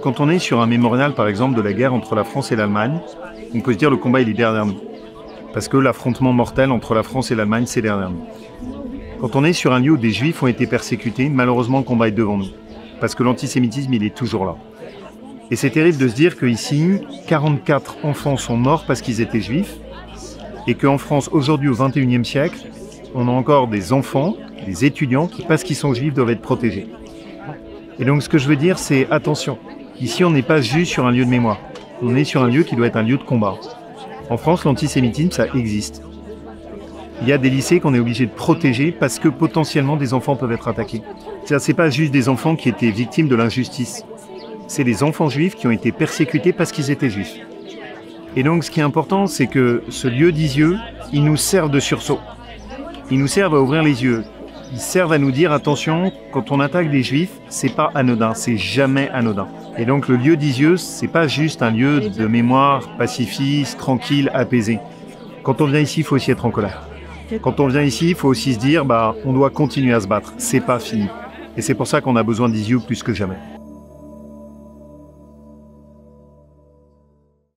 Quand on est sur un mémorial, par exemple, de la guerre entre la France et l'Allemagne, on peut se dire que le combat il est derrière nous. Parce que l'affrontement mortel entre la France et l'Allemagne, c'est derrière nous. Quand on est sur un lieu où des juifs ont été persécutés, malheureusement le combat est devant nous. Parce que l'antisémitisme, il est toujours là. Et c'est terrible de se dire qu'ici, 44 enfants sont morts parce qu'ils étaient juifs, et qu'en France, aujourd'hui au XXIe siècle, on a encore des enfants, des étudiants qui, parce qu'ils sont juifs, doivent être protégés. Et donc ce que je veux dire, c'est attention. Ici, on n'est pas juste sur un lieu de mémoire. On est sur un lieu qui doit être un lieu de combat. En France, l'antisémitisme, ça existe. Il y a des lycées qu'on est obligé de protéger parce que potentiellement des enfants peuvent être attaqués. C'est pas juste des enfants qui étaient victimes de l'injustice. C'est des enfants juifs qui ont été persécutés parce qu'ils étaient juifs. Et donc ce qui est important, c'est que ce lieu d'Isieux, il nous serve de sursaut. Il nous serve à ouvrir les yeux. Ils servent à nous dire attention, quand on attaque des juifs, c'est pas anodin, c'est jamais anodin. Et donc le lieu d'Isieux, c'est pas juste un lieu de mémoire pacifiste, tranquille, apaisé. Quand on vient ici, il faut aussi être en colère. Quand on vient ici, il faut aussi se dire on doit continuer à se battre, c'est pas fini. Et c'est pour ça qu'on a besoin d'Isieux plus que jamais.